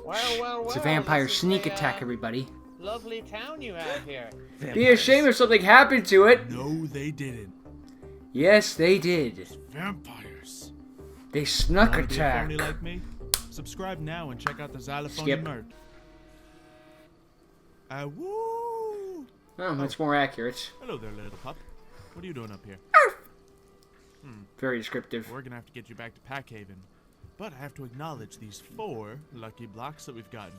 Well, It's a vampire this is sneak a, attack, everybody. Lovely town you have here. Be a shame if something happened to it. No, they didn't. Yes, they did. Vampires. They snuck Wanna be a attack. phony like me? Subscribe now and check out the Xylo Skip. merch. Woo! Oh, that's more accurate. Hello there, little pup. What are you doing up here? Very descriptive. We're gonna have to get you back to Packhaven, but I have to acknowledge these 4 lucky blocks that we've gotten.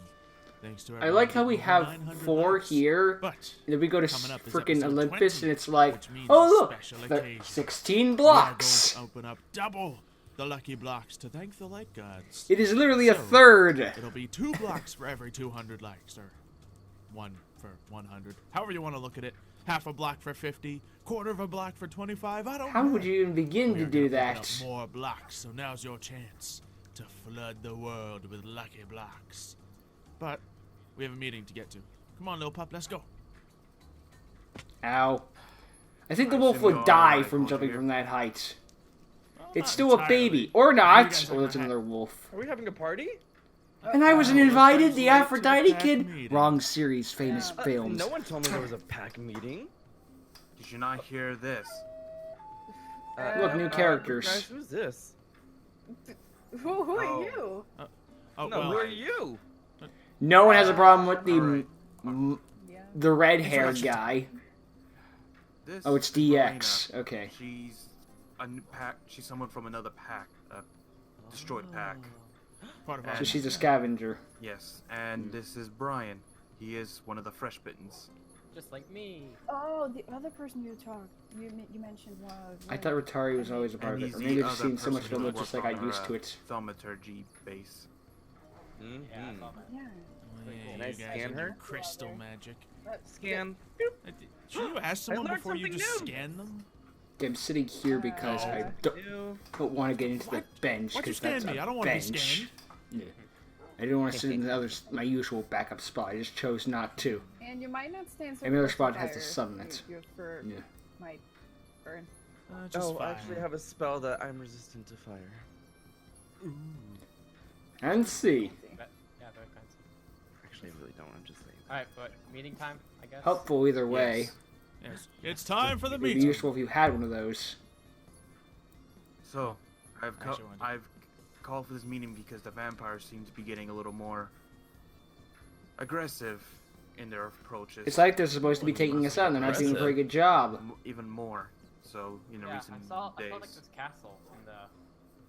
Thanks to I like how we have 4 here, But and then we go to coming up is freaking episode Olympus, 20, and it's like, which means oh a look, special there- occasion. 16 we blocks. are going to open up double the lucky blocks to thank the light gods. It is literally a So, third. It'll be 2 blocks for every 200 likes, or 1 for 100. However you want to look at it. Half a block for 50, quarter of a block for 25. I don't How know. would you even begin to We're do gonna open that? up more blocks, so now's your chance to flood the world with lucky blocks. But we have a meeting to get to. Come on, little pup, let's go. Ow. I think the I wolf assume would you're die alright, from Walter, jumping here. from that height. Well, It's not still a entirely. baby. Or You not. guys Oh, like that's my hat. another wolf. Are we having a party? And I wasn't we're invited, friends the late to the Aphrodite pack kid? meeting. Wrong series, famous films. No one told me there was a pack meeting. Did you not hear this? Look, new characters. Guys, who's this? Who Oh. are you? Oh, No, well, who are you? No one has a problem with the Alright. Yeah. the red-haired Introduction. guy. This Oh, it's is DX. Marina. Okay. She's a new pack. She's someone from another pack, a destroyed pack. part of our So she's a scavenger. Yes, and this is Brian. He is one of the fresh bittens. Just like me. Oh, the other person you mentioned was. I thought Rotari was always a part of And it. he's Or the maybe I've just other seen so much person film who that just worked like I on our, used to it. Thaumaturgy base. Yeah, I saw that. Yeah. Oh, yeah, Can I you guys scan and your her? crystal magic. Scan. Should you ask someone learned before you something just new. scan them? I'm sitting here because I Ew. don't want to get into the What? bench Why'd you because that's scan me? I a don't want to be bench. scanned. Yeah. I didn't want to sit in the other, my usual backup spot. I just chose not to. And you might not stand so Every other close to spot has the fire. sun in it. Your fur Yeah. might burn. Just Oh, I fine. actually have a spell that I'm resistant to fire. Ooh. And see. Yeah, very fancy. Actually, I really don't. I'm just saying. Alright, but meeting time, I guess. Helpful either way. Yes. Yes. It's time for the It'd be meeting. useful if you had one of those. So, Actually, I wanted- I've called for this meeting because the vampires seem to be getting a little more aggressive in their approaches. It's like they're supposed to be taking us out and they're not doing a very good job. Even more. So, in Yeah, recent I saw days. like this castle in the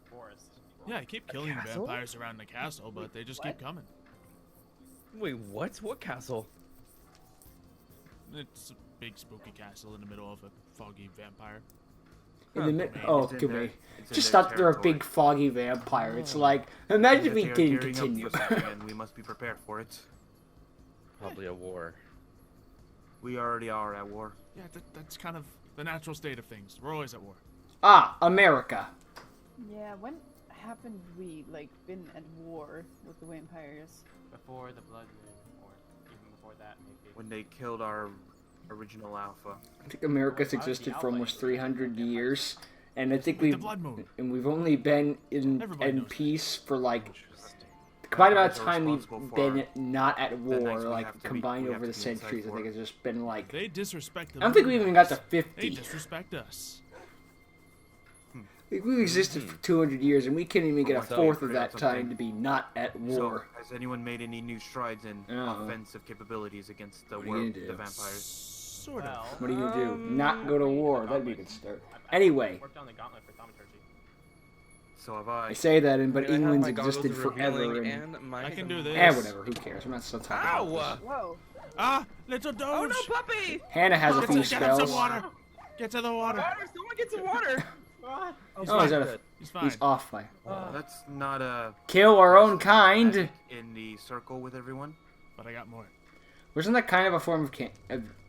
forest. Yeah, I keep killing castle? vampires around the castle, but they just keep coming. Wait, what? What castle? It's a big spooky castle in the middle of a foggy vampire. In the mid- man, oh, it's in give their- me. it's in Just their thought they're a territory. big foggy vampire. It's like, imagine if we They are didn't gearing up continue. for something, and we must be prepared for it. Probably a war. We already are at war. Yeah, that's kind of the natural state of things. We're always at war. Ah, America. Yeah, when happened we like been at war with the vampires? Before the Blood Moon, or even before that, maybe. When they killed our original alpha. I think America's existed for almost 300 years, and I think With the we've Blood Moon. and we've only been Everybody in knows peace for like Interesting. the combined amount of Vampires are time we've responsible been for not at war, nights we like have to be- combined we have over the to be inside centuries. I for. think it's just been like They disrespect the I don't think we moon even got to gods. They 50. disrespect us. Like, we've existed for 200 years, and we can't even get a So- fourth of that something. time to be not at So, war. has anyone made any new strides in offensive capabilities against the What are you gonna do? the vampires? Sort Well, of. What are you gonna do? Not go to war? That'd be a good start. I Anyway, worked on the gauntlet for thaumaturgy. So have I. I say that, but Can I have England's my goggles existed of forever, revealing and my I can do this. whatever. Who cares? I'm not still talking Ow! about this. Whoa! Ah, little Doge. Oh no, puppy! Hannah has a Get few to- get him some spells. water. Get to the water. Water! Someone get some water! Oh, is that a, He's fine. he's off by. That's not a Kill our own kind. in the circle with everyone. But I got more. Wasn't that kind of a form of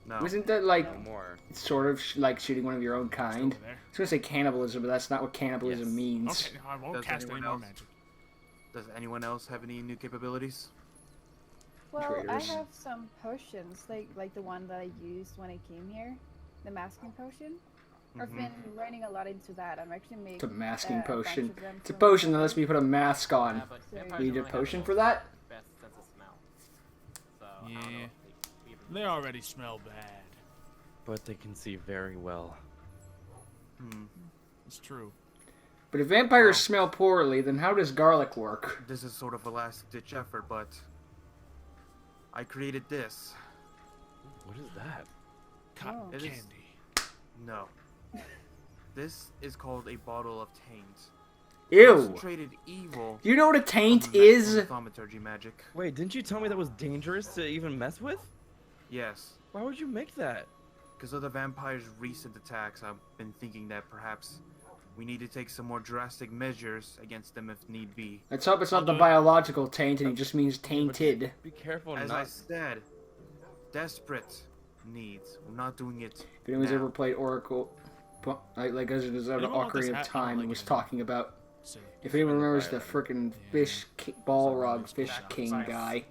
No. wasn't that like No more. sort of like shooting one of your own kind? Over there. I was gonna say cannibalism, but that's not what cannibalism Yes. means. Okay, I won't Does cast any anyone more else? magic. Does anyone else have any new capabilities? Well, Traitors. I have some potions, like the one that I used when I came here, the masking potion. I've Mhm. been learning a lot into that. I'm actually making It's a masking a bunch potion. of them It's a from potion that my- lets me put a mask on. Yeah, but So vampires You need a don't really have potion the for that? best sense I don't know Yeah. if they even They already smell bad. But they can see very well. It's true. But if vampires Well- smell poorly, then how does garlic work? This is sort of a last-ditch effort, but I created this. What is that? Cotton Oh. It is- candy. No. This is called a bottle of taint. Ew. Concentrated evil. Do you know what a taint from is? thaumaturgy magic. Wait, didn't you tell me that was dangerous to even mess with? Yes. Why would you make that? Because of the vampires' recent attacks, I've been thinking that perhaps we need to take some more drastic measures against them if need be. Let's hope it's not the I'll do it. biological taint and he just means tainted. Be careful As I not. said, desperate needs. We're not doing it. If anyone's now. ever played Oracle, like as an don't want this Ocarina of hat, I don't Time, like and was it. talking about. See. If anyone Friend of remembers the Fire. frickin' Yeah. fish Balrog Fish Science. King Science. guy,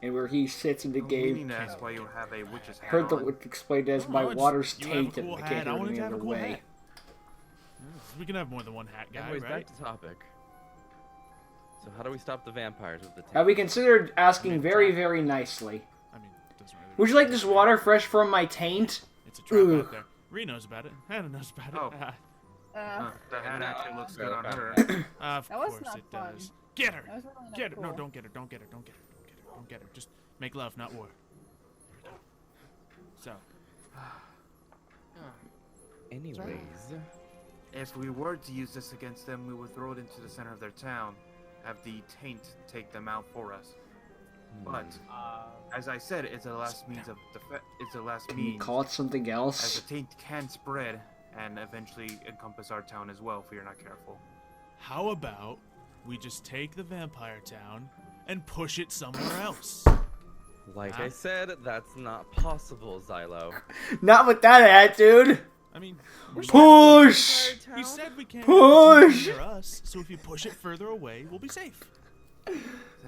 and where he sits in the Don't game, mean to ask why you have a witch's hat heard the on. explained as Oh, my it's- water's you have a tainted. cool I hat, can't I do it wanted any to have a other cool way. hat. We can have more than one hat guy, Anyways, right? back to topic. So how do we stop the vampires with the taint? Have we considered asking very, very nicely? I mean, it doesn't really Would you like this water fresh from my taint? It's a trap Ugh. out there. Ree knows about it. Hannah knows about it. Oh. The hat actually looks good on her. Of That was course not it fun. does. Get her! That was really not Get her! No, cool. don't get her. Don't get her. Don't get her. Don't get her. Don't get her. Just make love, not war. There we go. So, Anyways, If we were to use this against them, we would throw it into the center of their town, have the taint take them out for us. But as I said, it's a last means of it's a last Can you means, call it something as else? the taint can spread and eventually encompass our town as well if we are not careful. how about we just take the vampire town and push it somewhere else? like Huh? I said, that's not possible, Xylo. Not with that attitude. I mean, Push. we said we can't Push! near us, so if you push it further away, we'll be safe.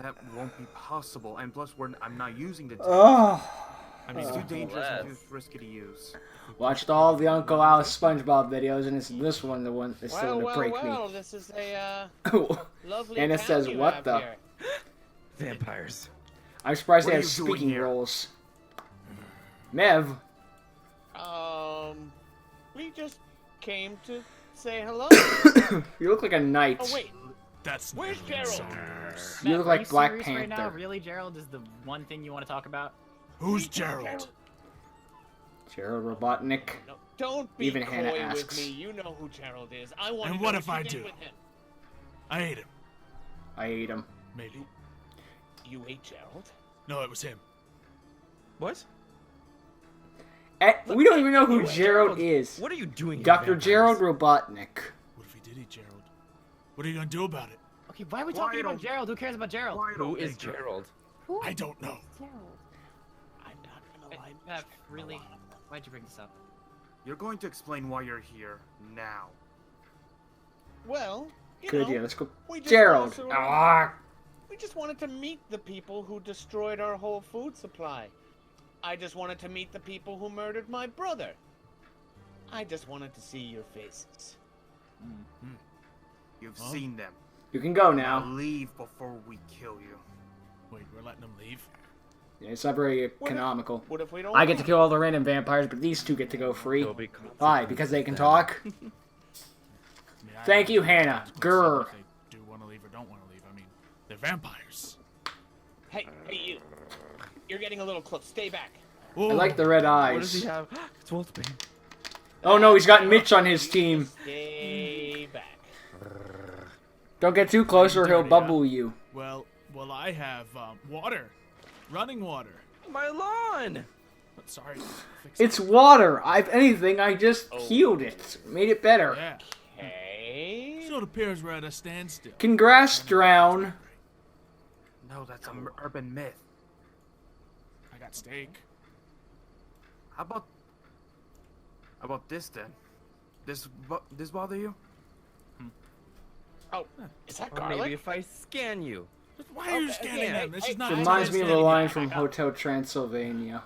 That won't be possible, and plus I'm not using the taint. Oh. I mean, It's too dangerous and Less. too risky to use. Watched all the Uncle Al SpongeBob videos, and it's this one the one that's still gonna break This is a me. lovely And it town says, you "What have the?" here. Vampires. I'm surprised What they are have you doing speaking here? roles. Mev, We just came to say hello. you look like a knight. Oh wait, that's Where's not Gerald? Saunders. You Matt, look are like you Black serious right now? Panther. Really, Gerald is the one thing you want to talk about? Who's Gerald? Gerald Robotnik. no, don't be Even coy Hannah with asks. me. You know who Gerald is. I want And to what know if what I you did do? with him. I ate him. I ate him. Maybe. You ate Gerald? No, it was him. What? We don't even know who You ate Gerald is. What are you doing here, Dr. vampires? Gerald Robotnik. What if he did eat Gerald? What are you gonna do about it? Okay, why are we Why talking about don't- Gerald? Who cares about Gerald? Why Who don't is they- Gerald? Who I don't know. is Gerald? I'm not gonna lie. Matt, really? Why'd you bring this up? You're going to explain why you're here now. Well, you Good know, idea. Let's go. we just Gerald. wanted to- Ah. We just wanted to meet the people who destroyed our whole food supply. I just wanted to meet the people who murdered my brother. I just wanted to see your faces. You've Huh? seen them. You can go Now now. leave before we kill you. Wait, we're letting him leave? Yeah, it's not very What if- economical. What if we don't? I get to want kill all the random vampires, but these two get to go free. There'll be Why? Because they can consequences talk? I mean, I Thank don't you, know Hannah. if Grr. they do want to leave or don't want to leave. I mean, they're vampires. Hey, you! You're getting a little close. Stay back. I like the red then. What does eyes. he have? It's Wolfsbane. Oh no, he's got Mitch on his team. Stay back. Don't get too close or he'll Dirty, huh? bubble you. Well, I have water, running water. My lawn! Sorry. Fix It's it. water. If anything, I just Oh. healed it. Made it better. Yeah. Hey. So it appears we're at a standstill. Can grass drown? No, that's an urban myth. I got steak. How about this then? This bother you? Oh, is that Or garlic? maybe if I scan you. Why are you Okay, scanning hey, them? This hey, is not. hey, Reminds me of a standing line there. from Hotel Transylvania.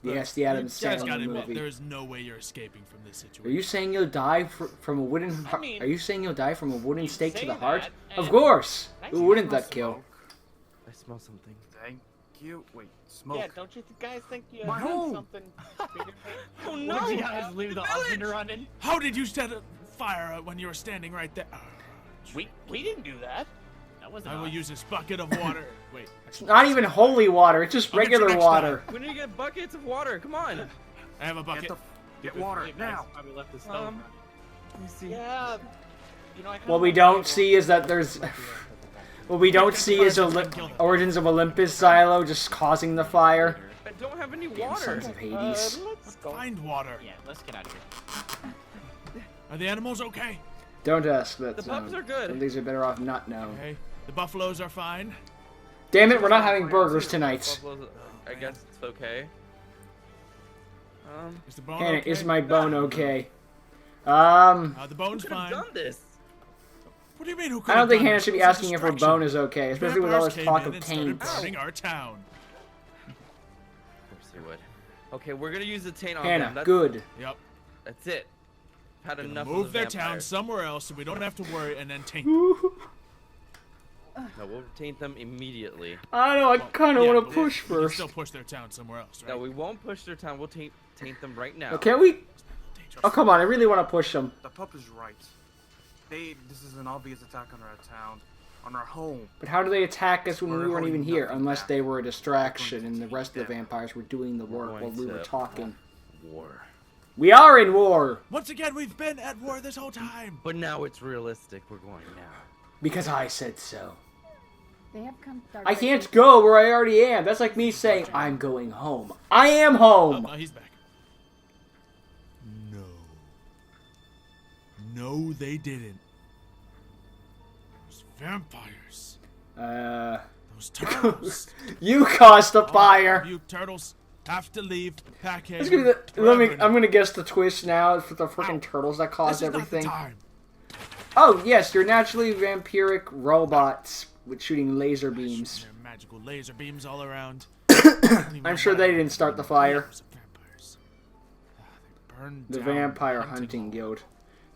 Yes, the You Adam guys Sandler gotta admit, movie. there is no way you're escaping from this Are situation. you saying you'll die from a wooden? I mean, Are you saying you'll die from a wooden you stake to say the heart? that, Of and- course. Thank Who you. wouldn't Smell that kill? smoke. I smell something. you. Wait, smoke. Yeah, don't you guys think you My have home. something bigger? Oh Would no! you guys leave the oven running? How did you set a fire when you were standing right there? We didn't do that. That was I will use this bucket of water. Wait. It's not even holy water. It's just I'll get you regular next water. We need to get buckets of water. Come on. I have a bucket. Get water now. Probably left the stove. Let me see. Yeah. You know, I kinda What we want don't to- see is that there's... What we don't see is Origins of Olympus Xylo just causing the fire. I don't have any Damn water. sons of Hades. Let's go. Find water. Yeah, let's get out of here. Are the animals okay? Don't ask. That's, The pups are good. Some things are better off not knowing. Okay. The buffaloes are fine. Damn it, we're not having burgers tonight. Buffaloes, I guess it's okay. Is the bone Hannah, okay? is my bone okay? The bone's Who could have fine. done this? What do you mean? Who could I don't have think done Hannah this? should be It was a asking if her distraction. bone is okay, especially with all Vampires this came talk in of and started taints. burning our town. Of course they would. Okay, we're gonna use the taint on Hannah, them. That's, good. Yep. That's it. Had Gonna enough move of the their town vampires. somewhere else so we don't have to worry and then taint. No, we'll taint them immediately. I don't know, I kind of Yeah, want but to push we can first. still push their town somewhere else, right? No, we won't push their town. We'll taint them right now. Oh, can we? Dangerous. Oh, come on, I really want to push them. The pup is right. This is an obvious attack on our town, on our home. But how do they attack us when We're we weren't even holding here? nothing Unless back. they were a distraction We're and going the to rest of the take them. vampires were doing the work while going we were to- talking. War. We are in war! Once again, we've been at war this whole time. But now it's realistic. We're going now. Because I said so. They have come. I can't go where I already am. That's like me saying, I'm going home. I am Oh, home! no, he's back. No. No, they didn't. Those vampires. Those turtles. You caused the fire! You turtles have to leave Packhaven. It's gonna be I'm gonna guess the twist now for the freaking turtles that This caused is not the everything. time. Oh, yes, you're naturally vampiric robots with shooting laser beams. There are magical laser beams all around. I'm sure they didn't start the fire. Vampires. They burned The down Vampire Hunting Hunting Hall. Guild.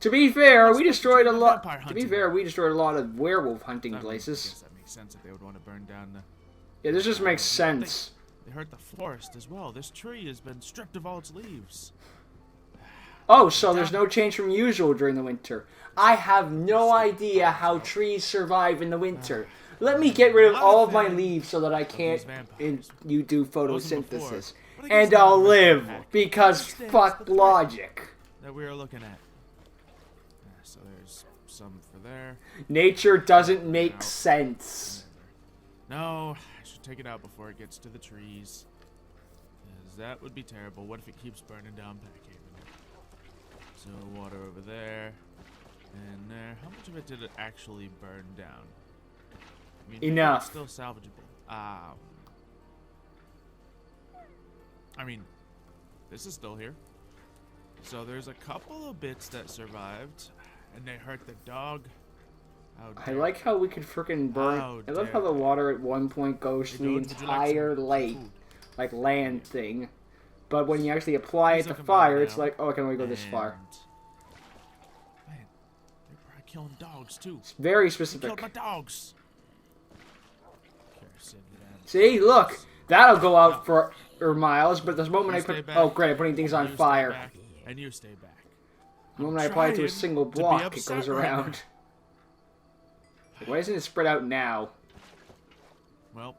To be fair, we destroyed a the lot. vampire To be hunting. fair, we destroyed a lot of werewolf hunting I guess places. that makes sense that they would want to burn down the. Yeah, this just makes sense. They hurt the forest as well. This tree has been stripped of all its leaves. Oh, so there's no change from usual during the winter. I have no idea how trees survive in the winter. Let me get rid of all of my leaves so that I can't you do photosynthesis. And I'll live, because fuck logic. That we are looking at. So there's some for there. Nature doesn't make sense. No, I should take it out before it gets to the trees. 'Cause that would be terrible. What if it keeps burning down Packhaven? So water over there and there. How much of it did it actually burn down? I mean, Enough. It's still salvageable. I mean, this is still here. So there's a couple of bits that survived, and they hurt the dog. How I dare like how we could frickin' burn. How I love dare how the they. water at one point goes Hey, through the dude, would you like some entire lake, food? like land thing. But when you actually apply Please it don't to come fire, back it's now. like, oh, I can only go this far. Man, they're probably killing dogs too. It's very They specific. killed my dogs. Kerosene lamp. See, look, that'll go out for miles. But the moment I You stay put, back. oh great, I'm putting things on You stay fire. back, and you stay back. The moment I apply it to a trying single to be block, it upset goes right around. Like, why isn't it spread out now? Well,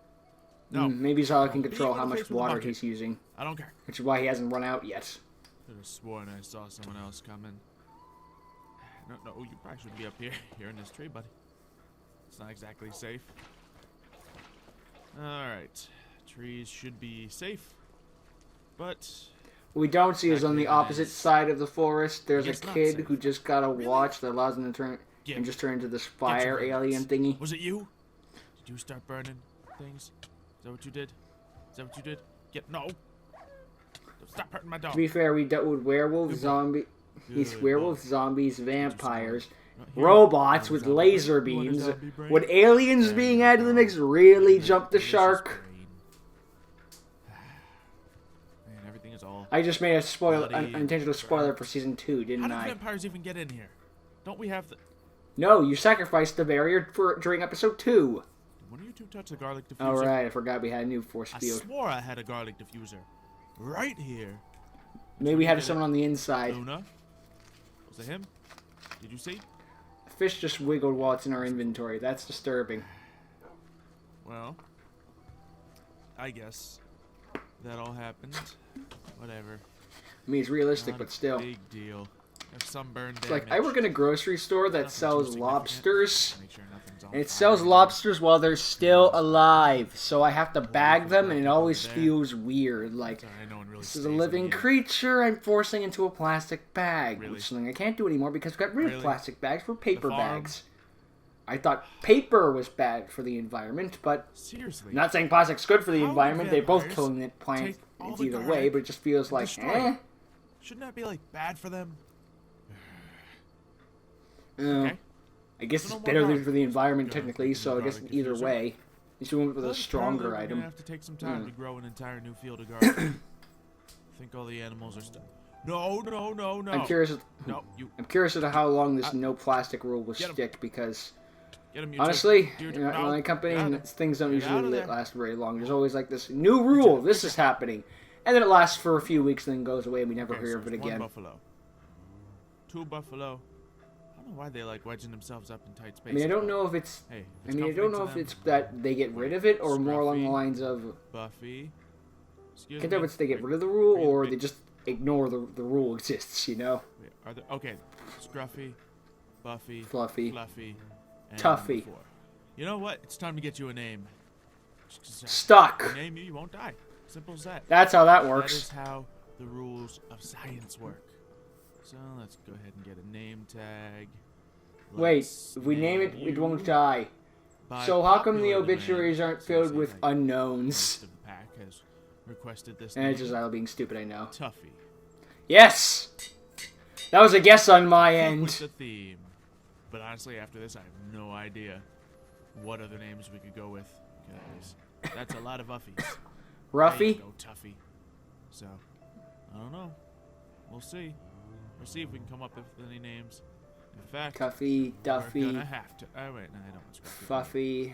no, Maybe Xylo can Beat control him how in the much face with a water bucket. he's using, I don't care. which is why he hasn't run out yet. Could have sworn I saw someone else coming. No, you probably shouldn't be up here, here in this tree, buddy. It's not exactly safe. Alright. Trees should be safe. But What we don't see is on the opposite side of the forest, there's a It's not kid safe. who just got a watch that allows him to turn Give and me- just turn into this your fire weapons. alien thingy. was it you? Did you start burning things? Is that what you did? Is that what you did? No. Stop hurting my dog. To be fair, we dealt with werewolves, Good boy. zombie. He's Good werewolves, boy. zombies, vampires, Here. robots You want with a zombie laser brain? You want a beams. zombie brain? Would aliens There being you added to the go. mix really Good, jump the delicious shark? brain. Man, everything is all. I just made a Bloody an intentional spoiler burnt. for season 2, How didn't did I? vampires even get in here? Don't we have the? No, you sacrificed the barrier for during episode 2. When are you two touch the garlic diffuser? All right, I forgot we had a new force I field. swore I had a garlic diffuser. Right here. Maybe we had someone on the inside. Luna? Was it him? Did you see? Fish just wiggled while it's in our inventory. That's disturbing. Well, I guess that all happened. Whatever. I mean, it's realistic, Not but a still. Big deal. Have sunburn It's damage. like, I work in a grocery store that Nothing too sells significant. lobsters. Make sure nothing's on And it fire. sells lobsters while they're still alive. So I have to bag them, and it always There. feels weird. Like, Sorry, no one really this is a stays in living here. creature I'm forcing into a plastic bag. Really? Which is something I can't do anymore because we got rid of Really? plastic bags for paper farm? bags. I thought paper was bad for the environment, but Seriously. not saying plastic's good for the How do environment. They both vampires killing the plant. take all It's the either way, garlic but it just feels like, destroy eh. it? Shouldn't that be like bad for them? I guess So it's no more better garlic. for the environment Garlic technically, is so I guess garlic either diffuser. way. At least we went with a Well, stronger apparently We're item. gonna have to take some time Mm. to grow an entire new field of garlic. I think all the animals are still. No. I'm curious. No, you I'm curious as to how long this no plastic rule will Get 'em. stick because get him. honestly, Dude, in my company, get out of things don't Get out usually of there. last very long. There's always like this new rule. This is happening, and then it lasts for a few weeks, and then goes away, and we never Okay, hear so of it it's one again. buffalo. 2 buffalo. I don't know why they like wedging themselves up in tight I spaces. mean, I don't but, know if it's. Hey, I mean, I don't know if it's that they get rid of it, or more along the Scruffy. lines of. Buffy. Excuse I can't tell if me. it's they get rid of the rule, Wait, or wait. they just ignore the rule exists. You know, Wait, are there, okay, Scruffy, Buffy, Fluffy, Fluffy, and Tuffy. 4. You know what? It's time to get you a name. Just, Stuck. Name you won't die. Simple as that. That's how that That works. is how the rules of science work. So let's go ahead and get a name tag. Wait, Let's if we name it, it you won't die. by So how come the popular obituaries demand. aren't So filled say, with like, unknowns? most of the pack has requested this And name. it's just Xylo being stupid, I know. Tuffy. Yes! That was a guess on my Keep with end. the theme. But honestly, after this, I have no idea what other names we could go with. Because that's a lot of uffies. There you Ruffy? go, Tuffy. So, I don't know. We'll see. We'll see if we can come up with any names. In fact, Cuffy, we're Duffy, gonna have to. Oh wait, no, I don't want Scruffy. Fuffy.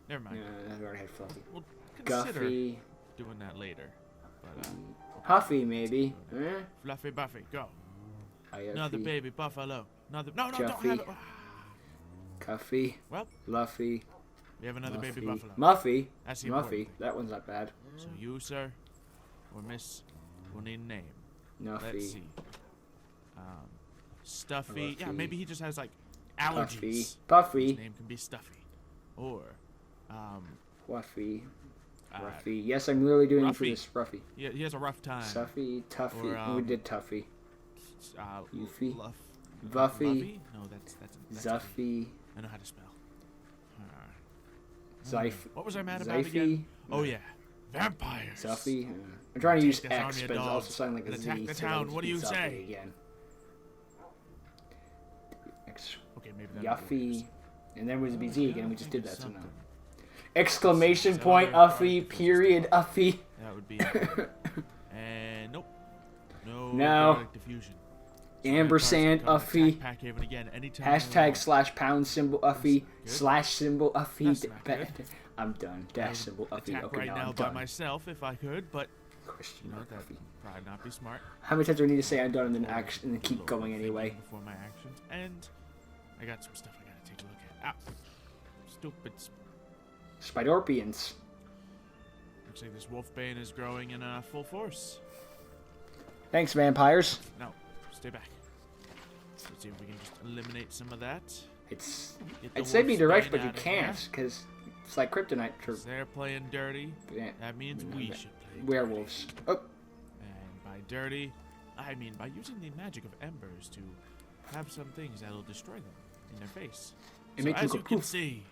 Never No, mind. I've already had Fluffy. We'll consider Guffy. doing that later. But Huffy, maybe. Eh? Fluffy Buffy, go. Iuffy, Another baby buffalo. Another. No, don't Juffy. have it. Cuffy, Well, Luffy, we have another baby Muffy. buffalo. Muffy. That's the important Muffy. thing. That one's not bad. So you, sir, or miss, will need a name. Let's Nuffy. see. Stuffy. Yeah, Luffy. maybe he just has like Puffy. allergies. His Puffy. name can be Stuffy. Or, Wuffy. uh, Ruffy. Yes, I'm literally doing it for Ruffy. this. Ruffy. he has a rough time. Suffy. Tuffy. Or, we did Tuffy. Yuffie. Luff. Vuffy. No, that's Zuffy. I know how to spell. Zyf. What was I mad about Zyfy. again? Oh yeah, vampires. Zuffy. I'm trying to use Take this X, army of but it also dogs sounds like a and Z. attack the so town. let's What do do you Zuffy say? Again. X. Okay, maybe that. Yuffie. And then it was BZ again. We just did that, so no. Something. Exclamation Is that point, other Uffy, garlic period, Uffy. That would be. And nope. No. No. garlic diffusion. So Ampersand, vampires can come Uffy. attack Packhaven again anytime they Hashtag want. slash pound symbol Uffy. Good. Slash symbol Uffy. That's not good. I'm done. I Dash would symbol Uffy. attack Okay, right now now I'm by done. myself if I could, but Question you know mark that Uffy. would probably not be smart. How many times do I need to say I'm done and then Or action and then a keep little going thinking anyway? Before my actions, and I got some stuff I gotta take a look at. Ah, stupid. Spidorpians. Looks like this wolfbane is growing in full force. Thanks, vampires. No, stay back. Let's see if we can just eliminate some of that. It's. Get the I'd say be direct, wolfsbane but you out of can't, because it's like kryptonite for 'Cause they're playing dirty. yeah, That means we should play werewolves. Oh, dirty. And by dirty, I mean by using the magic of embers to have some things that'll destroy them in their face. It So makes you as go you can poof. see,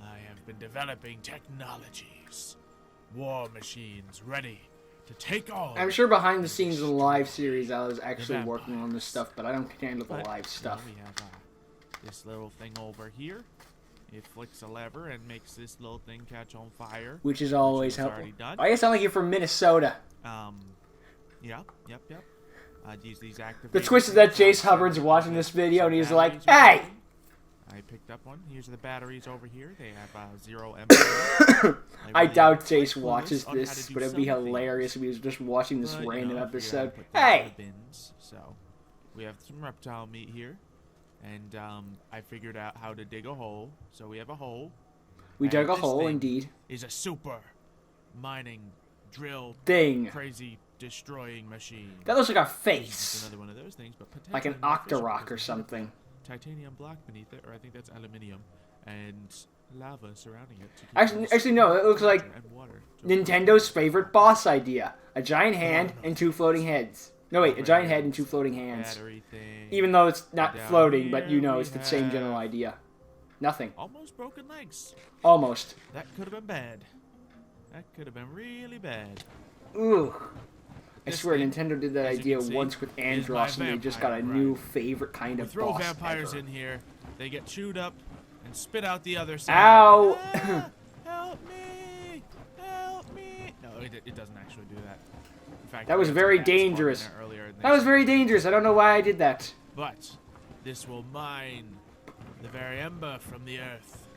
I have been developing technologies, war machines ready to take on. I'm sure behind the scenes in the live series, I was actually The working on this stuff, but I don't handle the But, live you know, stuff. we have this little thing over here. It flicks a lever and makes this little thing catch on fire. Which is always is helpful. already done. I sound like you're from Minnesota. Yep. I'd use these active. The twist is that Jace Hubbard's watching this video and he's like, "Hey, I picked up one. Here's the batteries over here. They have 0 ampere. I doubt Jace watches this, but it'd be hilarious if he was just watching this random episode. Hey! So, we have some reptile meat here. And I figured out how to dig a hole. So we have a hole. We dug a this hole, thing indeed. Is a super mining drill Thing. crazy destroying machine. That looks like a It's face. another one of those things, but Like an potentially more efficient octorock because or we have something. Titanium block beneath it, or I think that's aluminium, and lava surrounding it. To keep Actually, no. It looks like and water. Nintendo's favorite boss idea. A giant hand and 2 floating heads. No, wait. A giant head and 2 floating hands. Battery thing. Even though it's not Down floating, but here you know we it's the same general have- idea. Nothing. Almost broken legs. Almost. That could have been bad. That could have been really bad. Ooh. I This swear thing, Nintendo did that as you idea can see, once with is my Andross and they just got a vampire new bride. favorite kind We of throw boss vampires ever. in here. They get chewed up and spit out the other side. Ow! Ah, help me! Help me! No, it doesn't actually do that. In fact, That was we had very some bats spawn in dangerous. there earlier and they That was very dangerous. I don't know why I did that. But this will mine the very ember from the earth.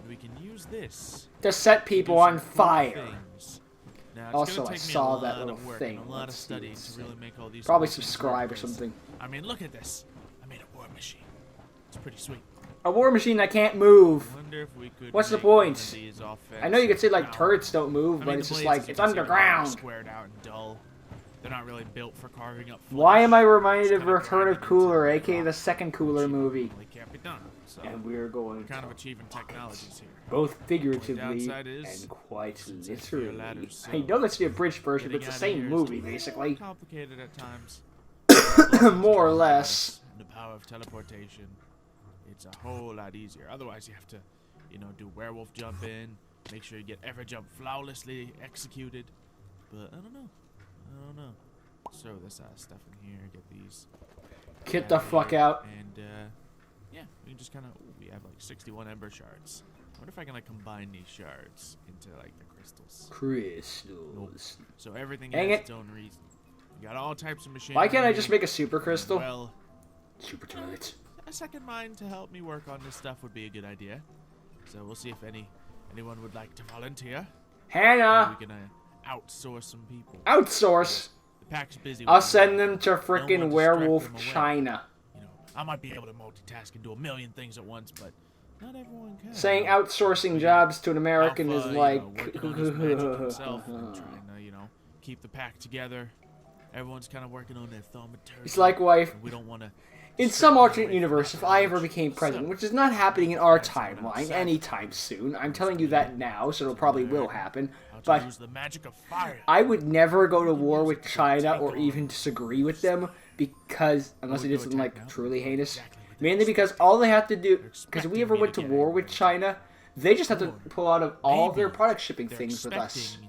We can use this To set to people do on some cool fire. things. Now, it's Also, gonna I take me saw a that lot little of work thing. and a lot of Let's see studying what's to really make all these. Probably little things subscribe work, or something. I mean, look at this. I made a war machine. It's pretty sweet. A war machine that can't move. Wonder if we could What's the make one of point? these I know you could say like offensive. turrets don't move, I but mean, it's the just blades, like as it's you can see, are underground. Squared out and dull. They're not really built for carving up. Why flesh. am I reminded Just of kinda Return of grinding Cooler, into aka the rock, second Cooler which movie? really can't be done. So And we're going we're kind of to achieving technologies here. both figuratively downside is, and quite since it's via literally. ladders, I know that's the abridged version, but getting it's the out of same here is movie, a little basically. complicated at times. More or less. And the power of teleportation, it's a whole lot easier. Otherwise, you have to, do werewolf jump in, make sure you get every jump flawlessly executed. But I don't know. Throw this stuff in here. Get these. Get the out of fuck here, out. And yeah, we can just kind of. We have like 61 ember shards. I wonder if I can like combine these shards into like the crystals. Crystals. So everything Dang has it. its own reason. We got all types of machines. Why can't I just make a super crystal? Well, Super turret. a second mind to help me work on this stuff would be a good idea. So we'll see if anyone would like to volunteer. Maybe Hannah! we can outsource some people. Outsource! The pack's busy. I'll with send them. them to one frickin' distract Werewolf them away. China. I might be able to multitask and do a million things at once, but not everyone can. Saying outsourcing jobs to an American Alpha, is like... working on his magic himself and trying to, keep the pack together. Everyone's kind of working on their thaumaturgy. It's like, wife, We don't want to. in some alternate universe, if I ever became president, which is not happening in our timeline anytime soon, I'm telling you that now, so it probably will happen, but use the magic of fire. I would never go to war with China or even disagree with them because, unless they did something like truly heinous, mainly because all they have to do, because if we ever went to war with China, they just have to pull out of all of their product shipping They're things with us. expecting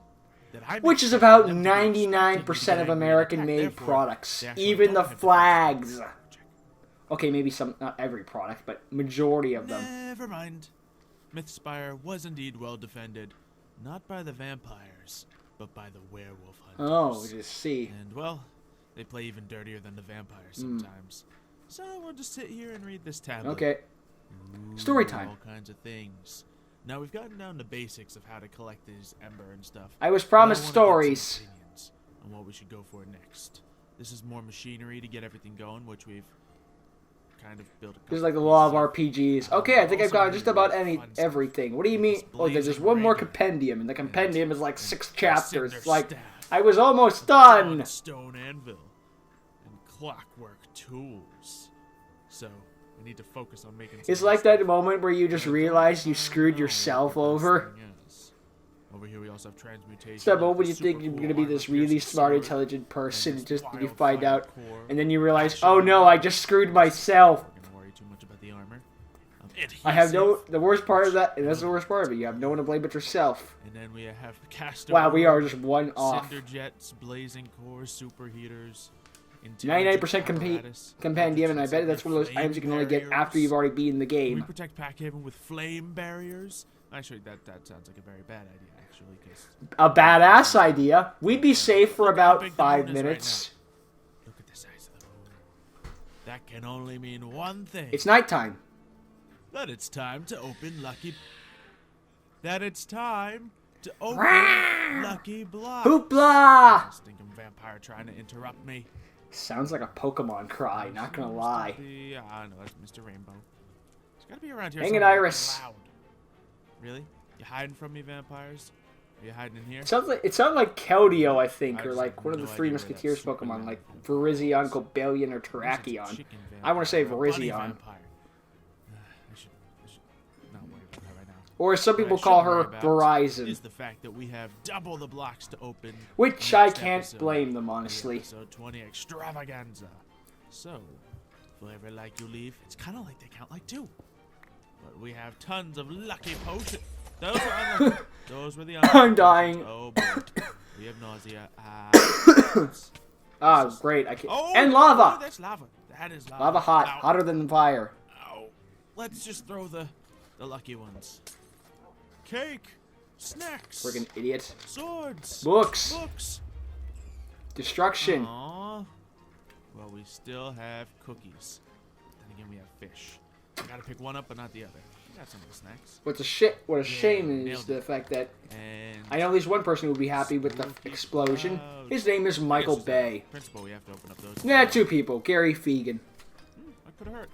that I Which is expect about them to be 99% of expecting me to American-made attack. Therefore, products, they actually even the don't have to flags. check. Okay, maybe some, not every product, but majority of them. Never mind. Mythspire was indeed well defended, not by the vampires, but by the werewolf Oh, hunters. just see. And well, they play even dirtier than the vampires sometimes. So we'll just sit here and read this tablet. Okay. Ooh, Story time. All kinds of things. Now we've gotten down to basics of how to collect these ember and stuff. I was but promised I wanna get some stories. opinions on what we should go for next. This is more machinery to get everything going, which we've kind of built. This is like the law of RPGs. Okay, I think I've got just about everything. What do you mean? Oh, there's just one more compendium, and the compendium is like 6 chapters. It's like, I was almost done! Stone anvil and clockwork tools. So we need to focus on making. It's like that moment where you just realize you screwed yourself over. Over here we also have transmutation. It's that moment when you think you're gonna be this really smart, intelligent person, just you find out, and then you realize, oh no, I just screwed myself. Don't worry too much about the armor. I have no. The worst part of that, and that's the worst part of it. You have no one to blame but yourself. And then we have caster. Wow, we are just one off. Cinder jets, blazing cores, superheaters. 99% compendium, and I bet that's one of those items you can only get after you've already beaten the Can we game. protect Packhaven with flame barriers? Actually, that sounds like a very bad idea. Actually, because A badass idea. We'd be safe for about 5 minutes. look at the size of the moon. That can only mean one thing. It's nighttime. that it's time to open Lucky. That it's time to open Lucky Block. Hoopla! Stinking vampire trying to interrupt me. Sounds like a Pokemon cry, not gonna lie. I know, that's Mr. Rainbow. He's gotta be around here. Hang it, somewhere. Iris. Loud. Really? You hiding from me, vampires? Are you hiding in here? It sounds like Keldeo, I think, I or just like have one of no the Three idea where that Musketeers super Pokemon, man like is. Virizion, Cobalion, or Who's this Terrakion. chicken I want to say vampire or a bunny Virizion. vampire? I should not worry about that right now. Or some What I people should call worry her about Verizon. is the fact that we have double the blocks to open. Which I next can't episode, blame them, the honestly. Episode 20 extravaganza. So, if we ever like you leave, it's kind of like they count like two. But we have tons of lucky potions. Those were unlucky. Those were the unlucky I'm dying. potions. Oh boy. We have nausea. Ah, great. I can Oh, and lava! Oh, that's lava. That is lava. Lava hot. Ow. Hotter than the fire. Ow. Let's just throw the lucky ones. Cake. Snacks. Friggin' idiot. Swords. Books. Books. Destruction. Aww. Well, we still have cookies. Then again, we have fish. I gotta pick one up, but not the other. We got some of the snacks. What a shame is nailed the it. fact that And I know at least one person who would be happy with the Spooky explosion. clouds. His name is Michael Bay. Principal, we have to open up those. Yeah, two people. Gary Fegan. That could have hurt.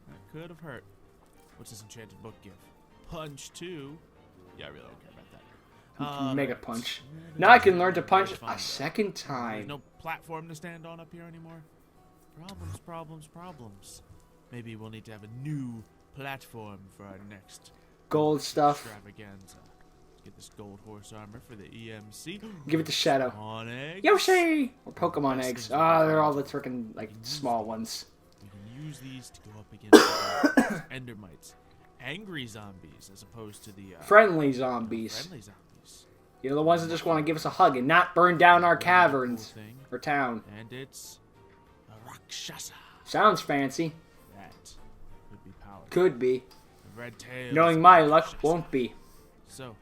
That could have hurt. What's this enchanted book give? Punch 2. Yeah, I really don't care about that. Mega Punch. Now I can learn to punch a second There's time. no platform to stand on up here anymore. Problems, problems, problems. Maybe we'll need to have a new platform for our next Gold stuff. extravaganza. Let's get this gold horse armor for the EMC. Give it to Shadow. On eggs. Yoshi! Or Pokemon eggs. Ah, they're all the freaking, like, small ones. We can use these to go up against the Endermites. Angry zombies as opposed to the Friendly zombies. friendly zombies. You know, the ones that just want to give us a hug and not burn down our One cool caverns thing, or town. and it's a Rakshasa. Sounds fancy. That would be powerful. Could be. The red tails. Knowing my of luck, Rakshasa. won't be. So,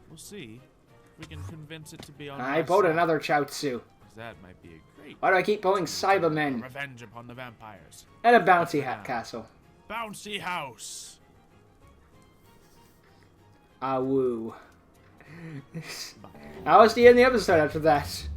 we'll see if we can convince it to be on I my bought side, another Chaozu. 'cause that might be a great Why do I keep pulling Cybermen? revenge upon the vampires. And a bouncy hat castle. Bouncy house. Ah, woo. That was the end of the episode after that.